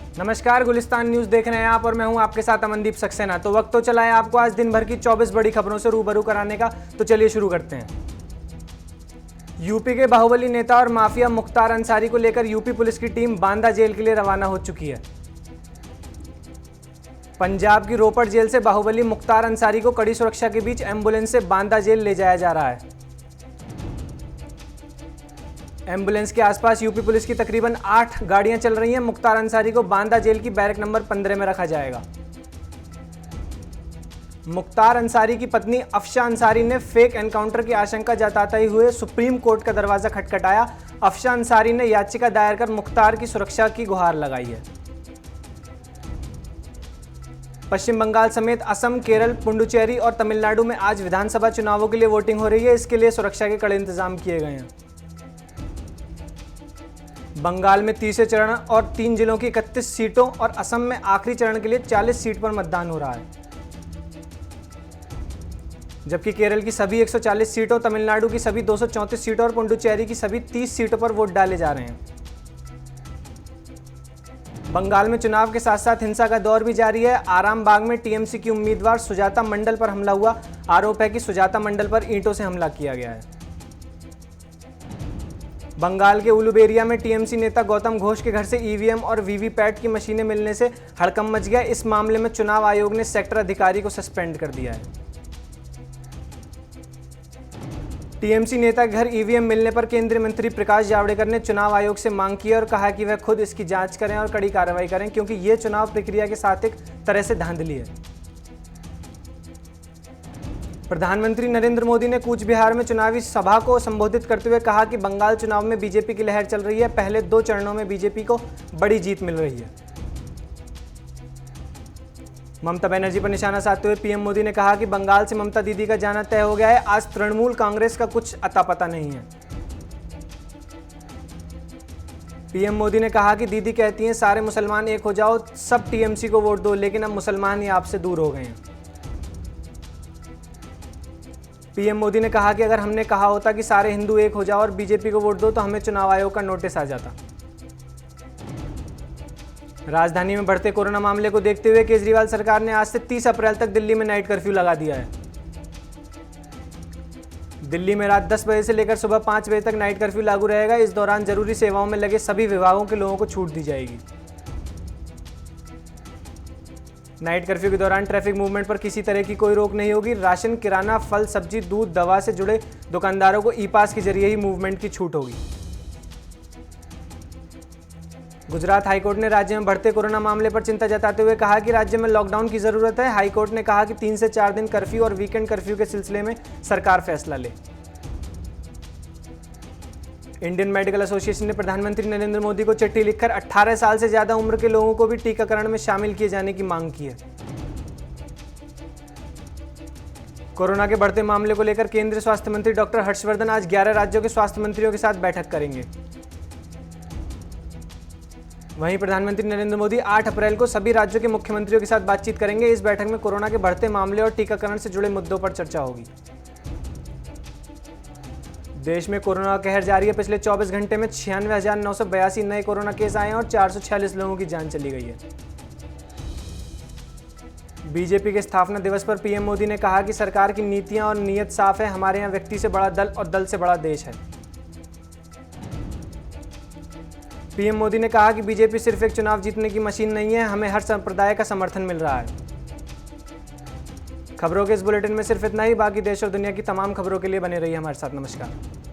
नमस्कार, गुलिस्तान न्यूज़ देख रहे हैं आप और मैं हूं आपके साथ अमनदीप सक्सेना। तो वक्त तो चला है आपको आज दिन भर की 24 बड़ी खबरों से रूबरू कराने का, तो चलिए शुरू करते हैं। यूपी के बाहुबली नेता और माफिया मुख्तार अंसारी को लेकर यूपी पुलिस की टीम बांदा जेल के लिए रवाना हो चुकी है। पंजाब की रोपड़ जेल से बाहुबली मुख्तार अंसारी को कड़ी सुरक्षा के बीच एम्बुलेंस से बांदा जेल ले जाया जा रहा है। एम्बुलेंस के आसपास यूपी पुलिस की तकरीबन 8 गाड़ियां चल रही हैं। मुख्तार अंसारी को बांदा जेल की बैरक नंबर 15 में रखा जाएगा। मुख्तार अंसारी की पत्नी अफशा अंसारी ने फेक एनकाउंटर की आशंका जताते हुए सुप्रीम कोर्ट का दरवाजा खटखटाया। अफशा अंसारी ने याचिका दायर कर मुख्तार की सुरक्षा की गुहार लगाई है। पश्चिम बंगाल समेत असम, केरल, पुडुचेरी और तमिलनाडु में आज विधानसभा चुनावों के लिए वोटिंग हो रही है। इसके लिए सुरक्षा के कड़े इंतजाम किए गए हैं। बंगाल में तीसरे चरण और 3 जिलों की 31 सीटों और असम में आखिरी चरण के लिए 40 सीट पर मतदान हो रहा है, जबकि केरल की सभी 140 सीटों, तमिलनाडु की सभी 234 सीटों और पुडुचेरी की सभी 30 सीटों पर वोट डाले जा रहे हैं। बंगाल में चुनाव के साथ साथ हिंसा का दौर भी जारी है। आरामबाग में टीएमसी की उम्मीदवार सुजाता मंडल पर हमला हुआ। आरोप है कि सुजाता मंडल पर ईंटों से हमला किया गया है। बंगाल के उलुबेरिया में टीएमसी नेता गौतम घोष के घर से ईवीएम और वीवीपैट की मशीनें मिलने से हड़कंप मच गया। इस मामले में चुनाव आयोग ने सेक्टर अधिकारी को सस्पेंड कर दिया है। टीएमसी नेता के घर ईवीएम मिलने पर केंद्रीय मंत्री प्रकाश जावड़ेकर ने चुनाव आयोग से मांग की और कहा कि वह खुद इसकी जांच करें और कड़ी कार्रवाई करें, क्योंकि ये चुनाव प्रक्रिया के साथ एक तरह से धांधली है। प्रधानमंत्री नरेंद्र मोदी ने कूच बिहार में चुनावी सभा को संबोधित करते हुए कहा कि बंगाल चुनाव में बीजेपी की लहर चल रही है। पहले 2 चरणों में बीजेपी को बड़ी जीत मिल रही है। ममता बनर्जी पर निशाना साधते हुए पीएम मोदी ने कहा कि बंगाल से ममता दीदी का जाना तय हो गया है। आज तृणमूल कांग्रेस का कुछ अता पता नहीं है। पीएम मोदी ने कहा कि दीदी कहती हैं सारे मुसलमान एक हो जाओ, सब टीएमसी को वोट दो, लेकिन अब मुसलमान ही आपसे दूर हो गए हैं। पीएम मोदी ने कहा कि अगर हमने कहा होता कि सारे हिंदू एक हो जाओ और बीजेपी को वोट दो तो हमें चुनाव आयोग का नोटिस आ जाता। राजधानी में बढ़ते कोरोना मामले को देखते हुए केजरीवाल सरकार ने आज से 30 अप्रैल तक दिल्ली में नाइट कर्फ्यू लगा दिया है। दिल्ली में रात 10 बजे से लेकर सुबह 5 बजे तक नाइट कर्फ्यू लागू रहेगा। इस दौरान जरूरी सेवाओं में लगे सभी विभागों के लोगों को छूट दी जाएगी। नाइट कर्फ्यू के दौरान ट्रैफिक मूवमेंट पर किसी तरह की कोई रोक नहीं होगी। राशन, किराना, फल, सब्जी, दूध, दवा से जुड़े दुकानदारों को ई पास के जरिए ही मूवमेंट की छूट होगी। गुजरात हाईकोर्ट ने राज्य में बढ़ते कोरोना मामले पर चिंता जताते हुए कहा कि राज्य में लॉकडाउन की जरूरत है। हाईकोर्ट ने कहा कि 3 से 4 दिन कर्फ्यू और वीकेंड कर्फ्यू के सिलसिले में सरकार फैसला ले। इंडियन मेडिकल एसोसिएशन ने प्रधानमंत्री नरेंद्र मोदी को चिट्ठी लिखकर 18 साल से ज्यादा उम्र के लोगों को भी टीकाकरण में शामिल किए जाने की मांग की है। कोरोना के बढ़ते मामले को लेकर केंद्रीय स्वास्थ्य मंत्री डॉक्टर हर्षवर्धन आज 11 राज्यों के स्वास्थ्य मंत्रियों के साथ बैठक करेंगे। वहीं प्रधानमंत्री नरेंद्र मोदी 8 अप्रैल को सभी राज्यों के मुख्यमंत्रियों के साथ बातचीत करेंगे। इस बैठक में कोरोना के बढ़ते मामले और टीकाकरण से जुड़े मुद्दों पर चर्चा होगी। देश में कोरोना का कहर जारी है। पिछले 24 घंटे में 96,982 नए कोरोना केस आए हैं और 446 लोगों की जान चली गई है। बीजेपी के स्थापना दिवस पर पीएम मोदी ने कहा कि सरकार की नीतियां और नीयत साफ है। हमारे यहाँ व्यक्ति से बड़ा दल और दल से बड़ा देश है। पीएम मोदी ने कहा कि बीजेपी सिर्फ एक चुनाव जीतने की मशीन नहीं है, हमें हर संप्रदाय का समर्थन मिल रहा है। खबरों के इस बुलेटिन में सिर्फ इतना ही। बाकी देश और दुनिया की तमाम खबरों के लिए बने रहिए हमारे साथ। नमस्कार।